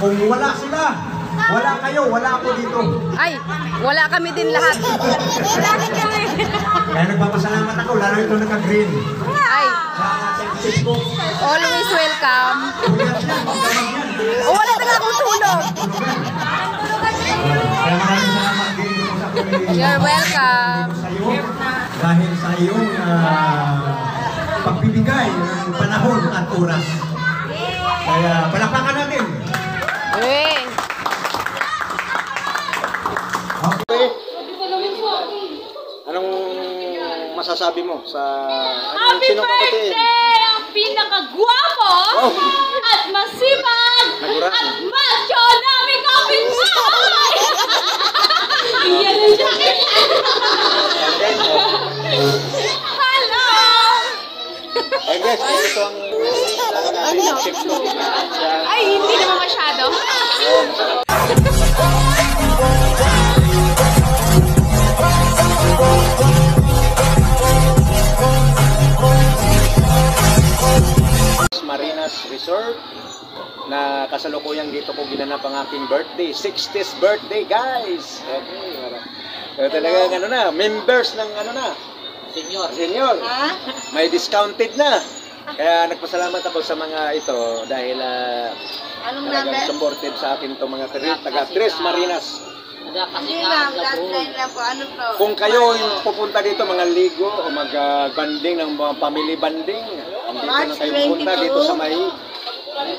Kung wala sila, wala kayo, wala ako dito. Ay, wala kami din lahat. Wala din kami. Kaya nagpapasalamat ako, lalo ito naka-green. Ay, always welcome. Wala na akong tulog. Kaya maraming salamat din sa You're welcome. dahil sa iyong pagbibigay ng panahon at oras. Kaya palakpakan natin. Hey. Okay. Anong masasabi mo sa Happy birthday! Ang pinakagwapo at masipag at macho namin kapitbahay! Yan ang jacket! Hello! Ay, guys, ito ang Ay, hindi naman masyado. Marinas Resort na kasalukuyang dito ko ginanap ang aking birthday, 60th birthday, guys. Okay, talagang ano na, members ng ano na, senior. May discounted na. Kaya nagpasalamat ako sa mga ito dahil talagang supported sa akin itong mga taga Tres Marinas. Kung kayo yung pupunta dito, mga ligo o mag-banding ng mga family banding, dito na kayo pupunta dito sa may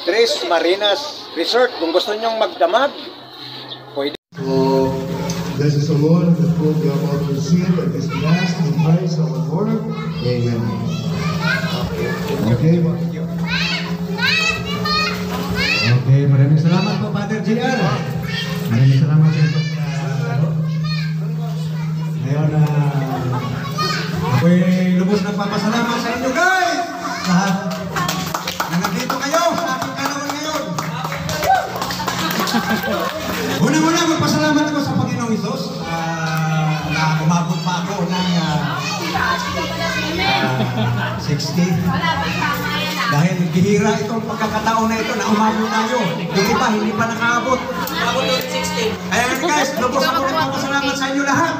Tres Marinas Resort. Kung gusto nyong magdamag, pwede. So, gracias a Lord, the food we are about to receive at this last in Christ our Lord. Amen. Okay. Okay, maraming salamat po, Father JR. Maraming salamat sa ito. Ngayon, ako'y lubos nagpapasalamat sa inyo, guys! Lahat na nandito kayo sa aking kanawan ngayon. Unang-una, magpasalamat ako sa Panginoong Isos na umabot pa ako ng 60. Dahil bihira itong pagkakataon na ito na umabot tayo. Yung iba, hindi pa nakaabot. Umabot yung 60. Kaya guys, lubos ako nagpapasalamat sa inyo lahat.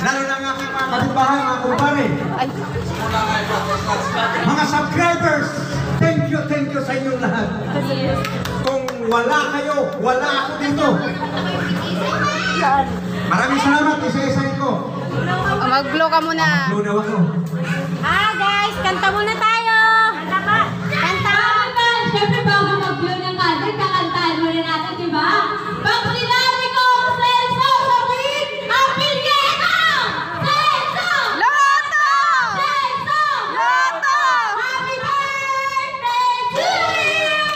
Lalo na ang aking mga kapitbahay, mga kumpare. Mga subscribers, thank you sa inyo lahat. Kung wala kayo, wala ako dito. Maraming salamat, isa-isahin ko. Mag-blow ka muna. Mag-blow daw ako. Guys, kanta muna tayo! Kanta ka! Kanta! Siyempre bago mag-blow ng candle, kakantahan muna natin, di ba? Pag sinari ko, Celso, sabihin, ang pilyeta! Celso! Loto! Celso! Loto! Happy birthday to you!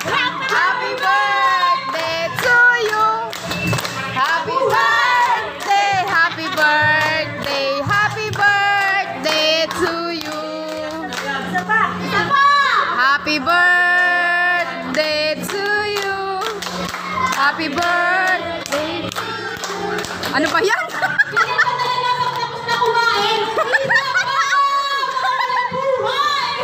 Happy birthday to you! Happy birthday! Happy birthday! Happy birthday to you! Isa pa! Isa pa! Happy birthday to you! Happy birthday! Ano pa yan? Kaya ka talaga tapos na kumain! Isa pa! Walang buhay!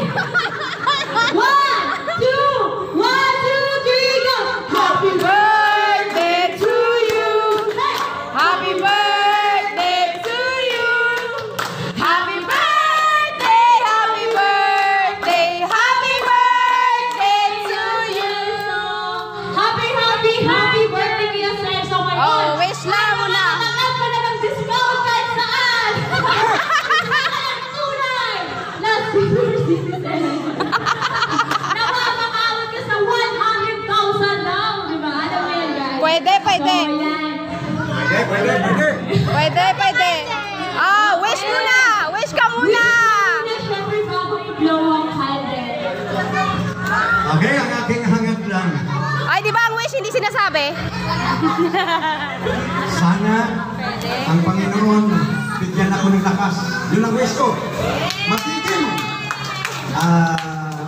1, 2, 3, go! Happy Birthday to you! Happy birthday to you! Happy birthday! Happy birthday! Happy birthday to you! Happy birthday kaya Celso ngayon! Oh, wish na muna! Nakatanggap ka na ng discount kahit saan! Tunay! Na senior citizen! Nakakakawin ka sa 100,000 daw! Diba? Alam mo yan, guys? Pwede, pwede! So, yan. Pwede, pwede! Ah, wish muna! Wish ka muna! Siyempre, bago i-blow ang candle. Okay, ang aking hangad lang. Ay, di ba ang wish hindi sinasabi? Sana ang Panginoon bigyan ako ng lakas. Yun ang wish ko. Magiging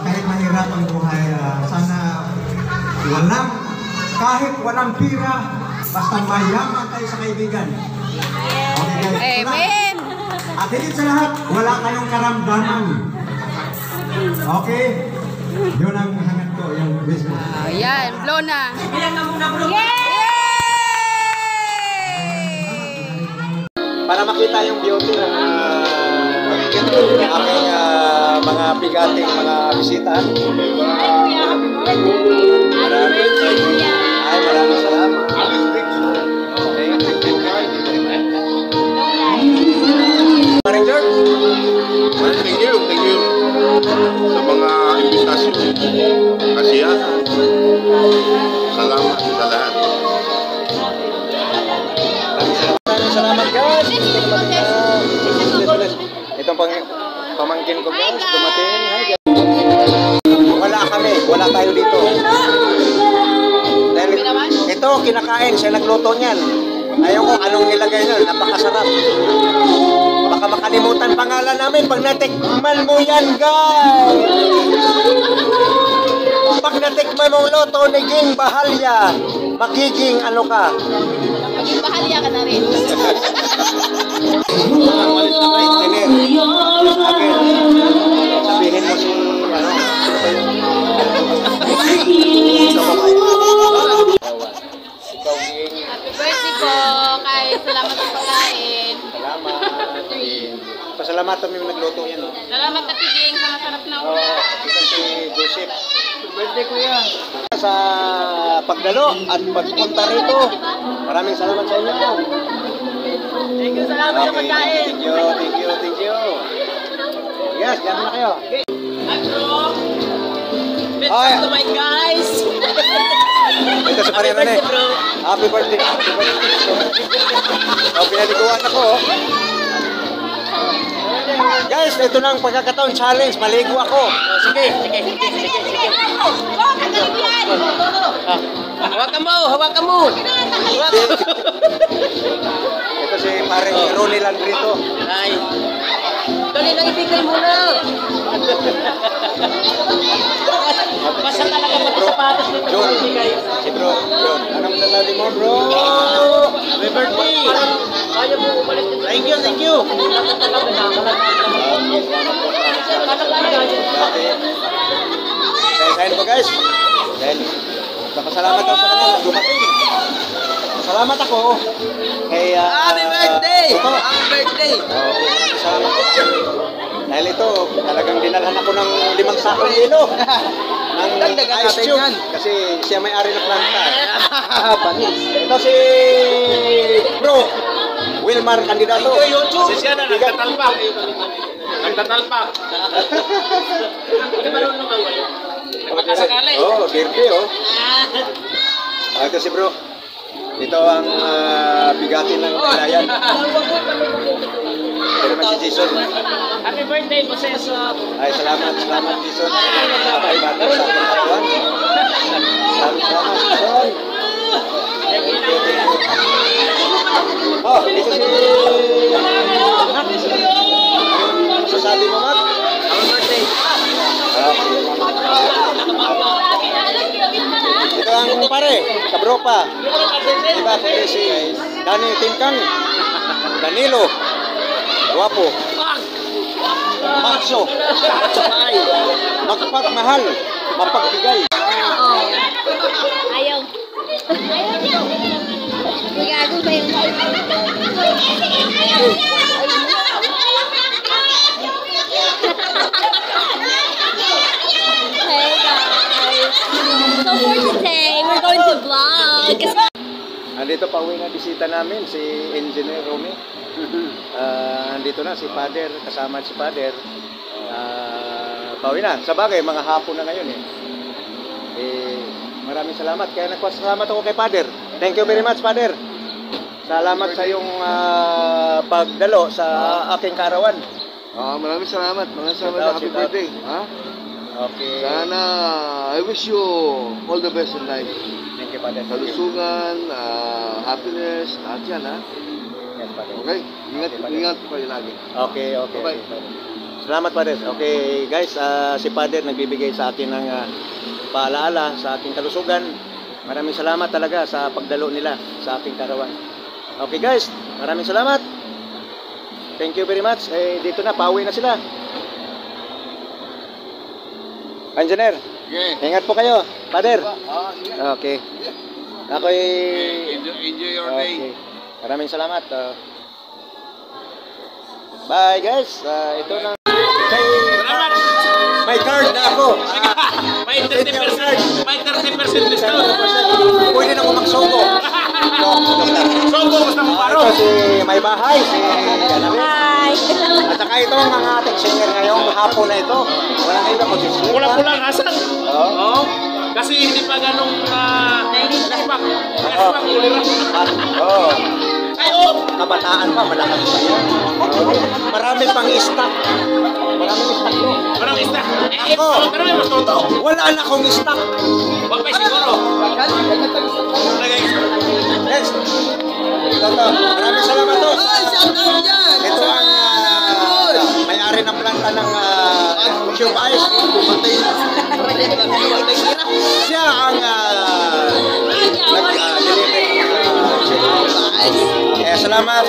kahit mahirap ang buhay, sana kahit walang pira, basta mayaman tayo sa kaibigan. Okay, guys. Amen! At higit sa lahat, wala kayong karamdaman. Okay? Yun ang hangad ko. yung Christmas. Ayan, blow na. Para makita yung beauty ng aming mga bigating mga bisita. Maraming salamat. Maring George. Thank you sa mga imbitasyon, kasiyahan. Salamat sa lahat. Maraming salamat guys. Itong pamangkin ko guys, dumating. Hi guys. Wala kami, wala tayo dito. Dahil ito, kinakain, siya nagluto niyan. Ayaw ko anong nilagay nun, napakasarap. Baka makalimutan pangalan namin pag natikman mo yan guys. Pag natikman mo luto ni Ging Bahalya, magiging ano ka? Maging bahalya ka na rin. Sabihin mo si ano? Ikaw Ging. Happy birthday po. Kay salamat sa pagkain. Salamat. Pasalamat kami yung nagluto yan. Oh. Salamat Ate Ging sa masarap na Oh, ulam. ito si Joseph. Birthday ko yan. Sa pagdalo at pagpunta rito. Maraming salamat sa inyo. Thank you, salamat sa pagkain. Thank you. Yes, diyan na kayo. Ay, To my guys. ito si Pare Rene. Happy birthday. Oh, pinaliguan ako. Oh. Guys, ito na ang pagkakataon challenge. Maligo ako. Sige. Hawakan mo. Ito si Pare Ronnie Landrito. Ay. Dali lang ibigay mo na. Basta talaga pati sapatos nito. John. Si bro. John. Anong masasabi mo, bro? Happy birthday. Kaya mo umalis dito. Thank you. Sayahin po guys. Dahil napasalamat ako sa kanila. Dumating. Salamat ako. Kay, Happy birthday! Ito. Happy birthday! Okay, salamat po. Dahil ito, talagang dinalhan ako ng 5 sakong ilo. Ng Dagdagan ice natin cube. yan. Kasi siya may-ari ng planta. Panis. Ito si Bro Wilmar Kandidato. Kasi siya na nagtatalpak. Hindi marunong ang wala. Makasakali. Oh, birthday oh. Ito si Bro. Ito ang bigatin ng kailayan. Ito naman si Jason. Happy birthday, Poseso. Ay, salamat Jason. Napaibato sa aking katawan. Salamat Jason. Oh, ito si Matt. Masasabi mo, Matt? Happy birthday. Ito ang pare, kabropa. Diba, kundi si Dani Tingkang, Danilo, Guwapo, Maxo, Magpagmahal, Mapagbigay. Ayaw. Gago ba yung Hey guys. So for today, we're going to vlog. Andito pa uwi na bisita namin, si Engineer Romy. Andito na si Father, kasama si Father. Pauwi na. Sa bagay, mga hapon na ngayon eh. Maraming salamat. Kaya nagpasalamat ako kay Father. Thank you very much, Father. Salamat sa iyong pagdalo sa aking kaarawan. Maraming salamat. Happy birthday. Ha? Okay. Sana, I wish you all the best in life. Thank you, Father. Kalusugan, happiness, lahat yan, ha? Yes, Father. Okay? Ingat po kayo lagi. Okay. Bye-bye. Salamat, Father. Okay, guys, si Father nagbibigay sa akin ng paalaala sa aking kalusugan. Maraming salamat talaga sa pagdalo nila sa aking kaarawan. Okay, guys, maraming salamat. Thank you very much. Dito na, pauwi na sila. Engineer, Ingat po kayo, Father. Okay. Ako'y... Enjoy your Okay. Maraming salamat. Bye guys. Ito na. Salamat! May card na ako. May 30%! May 30% discount! Pwede na ako magsogo. Sogo, basta mo paro! Ito si May Bahay, si Annabel. Hi. At saka ito ang mga ating singer ngayong hapon na ito. Walang iba ko si Slim. Pulang-pulang asan? Oo. Oo. Kasi hindi pa ganong flashback. Flashback ulira. Oo. Ay, oh! Kabataan pa, malakas pa yan. Marami pang stock. Maraming stock mo. Parang isa. Ako. Karami mas toto. Wala na akong stock. Wag pa siguro. Next. Toto, maraming salamat to. Ito ang may-ari ng planta ng Tube Ice. Siya ang nag-deliver. Kaya salamat.